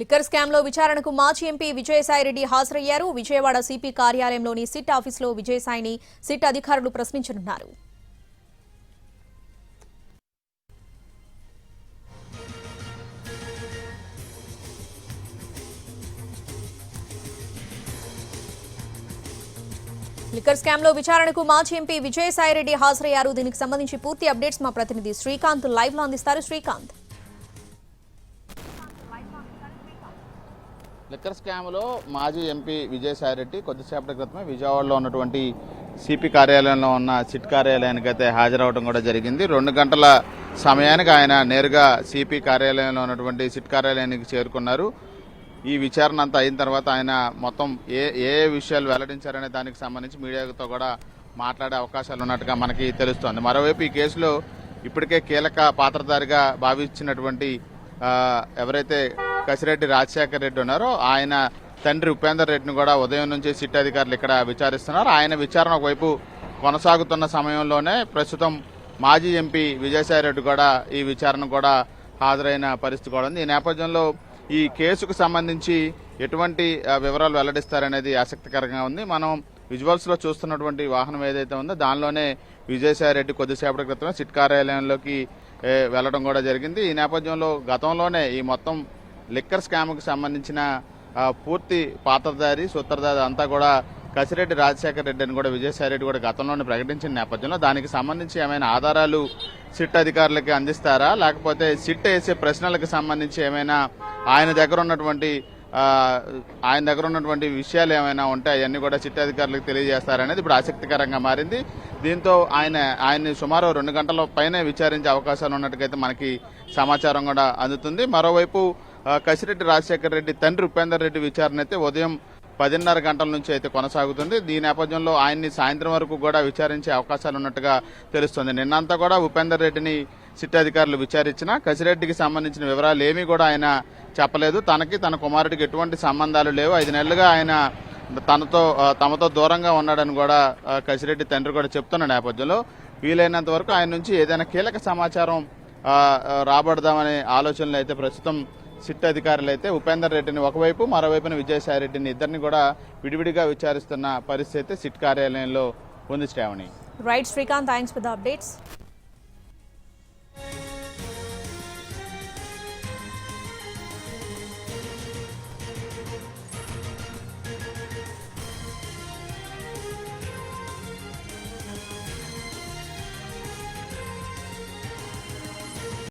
Liquor scam లో విచారణకు మాజీ ఎంపీ విజయసాయిరెడ్డి హాజరయ్యారు. విజయవాడ సిపి కార్యాలయంలోని సిట్ ఆఫీసులో విజయసాయిని సిట్ అధికారులు ప్రశ్నించనున్నారు. లిక్కర్ స్కామ్ లో విచారణకు మాజీ ఎంపీ విజయసాయిరెడ్డి హాజరయ్యారు. దీనికి సంబంధించి పూర్తి అప్డేట్స్ మా ప్రతినిధి శ్రీకాంత్ లైవ్ లో అందిస్తారు. శ్రీకాంత్, లిక్కర్ స్కామ్లో మాజీ ఎంపీ విజయసాయిరెడ్డి కొద్దిసేపటి క్రితమే విజయవాడలో ఉన్నటువంటి సిపి కార్యాలయంలో ఉన్న సిట్ కార్యాలయానికి అయితే హాజరవడం కూడా జరిగింది. 2 గంటల సమయానికి ఆయన నేరుగా సిపి కార్యాలయంలో ఉన్నటువంటి సిట్ కార్యాలయానికి చేరుకున్నారు. ఈ విచారణ అంతా అయిన తర్వాత ఆయన మొత్తం ఏ విషయాలు వెల్లడించారనే దానికి సంబంధించి మీడియాతో కూడా మాట్లాడే అవకాశాలు ఉన్నట్టుగా మనకి తెలుస్తోంది. మరోవైపు ఈ కేసులో ఇప్పటికే కీలక పాత్రధారిగా భావించినటువంటి ఎవరైతే కసిరెడ్డి రాజశేఖర్ రెడ్డి ఉన్నారో ఆయన తండ్రి ఉపేందర్ రెడ్డిని కూడా ఉదయం నుంచి సిట్ అధికారులు ఇక్కడ విచారిస్తున్నారు. ఆయన విచారణ ఒకవైపు కొనసాగుతున్న సమయంలోనే ప్రస్తుతం మాజీ ఎంపీ విజయసాయిరెడ్డి కూడా ఈ విచారణ కూడా హాజరైన పరిస్థితి కూడా ఉంది. ఈ నేపథ్యంలో ఈ కేసుకు సంబంధించి ఎటువంటి వివరాలు వెల్లడిస్తారనేది ఆసక్తికరంగా ఉంది. మనం విజువల్స్ లో చూస్తున్నటువంటి వాహనం ఏదైతే ఉందో దానిలోనే విజయసాయిరెడ్డి కొద్దిసేపటి క్రితమే సిట్ కార్యాలయంలోకి వెళ్లడం కూడా జరిగింది. ఈ నేపథ్యంలో గతంలోనే ఈ మొత్తం లిక్కర్ స్కామ్కి సంబంధించిన పూర్తి పాత్రధారి సూత్రధారి అంతా కూడా కసిరెడ్డి రాజశేఖర్ రెడ్డి అని కూడా విజయసాయిరెడ్డి కూడా గతంలోనే ప్రకటించిన నేపథ్యంలో దానికి సంబంధించి ఏమైనా ఆధారాలు సిట్ అధికారులకి అందిస్తారా, లేకపోతే సిట్ వేసే ప్రశ్నలకు సంబంధించి ఏమైనా ఆయన దగ్గర ఉన్నటువంటి విషయాలు ఏమైనా ఉంటాయి అవన్నీ కూడా సిట్ అధికారులకు తెలియజేస్తారనేది ఇప్పుడు ఆసక్తికరంగా మారింది. దీంతో ఆయన్ని సుమారు 2 గంటల పైనే విచారించే అవకాశాలు ఉన్నట్టుగైతే మనకి సమాచారం కూడా అందుతుంది. మరోవైపు కసిరెడ్డి రాజశేఖర్ రెడ్డి తండ్రి ఉపేందర్ రెడ్డి విచారణ అయితే ఉదయం 10:30 గంటల నుంచి అయితే కొనసాగుతుంది. ఈ నేపథ్యంలో ఆయన్ని సాయంత్రం వరకు కూడా విచారించే అవకాశాలు ఉన్నట్టుగా తెలుస్తుంది. నిన్నంతా కూడా ఉపేందర్ రెడ్డిని సిట్ అధికారులు విచారించినా కసిరెడ్డికి సంబంధించిన వివరాలు ఏమీ కూడా ఆయన చెప్పలేదు. తన కుమారుడికి ఎటువంటి సంబంధాలు లేవు, 5 నెలలుగా ఆయన తమతో దూరంగా ఉన్నాడని కూడా కసిరెడ్డి తండ్రి కూడా చెప్తున్న నేపథ్యంలో వీలైనంత వరకు ఆయన నుంచి ఏదైనా కీలక సమాచారం రాబడదామనే ఆలోచనలు అయితే ప్రస్తుతం సిట్ అధికారులు అయితే ఉపేందర్ రెడ్డిని ఒకవైపు మరోవైపున విజయసాయిరెడ్డిని ఇద్దరిని కూడా విడివిడిగా విచారిస్తున్న పరిస్థితి సిట్ కార్యాలయంలో ఉంది. Sravani. Right Srikanth, thanks for the updates.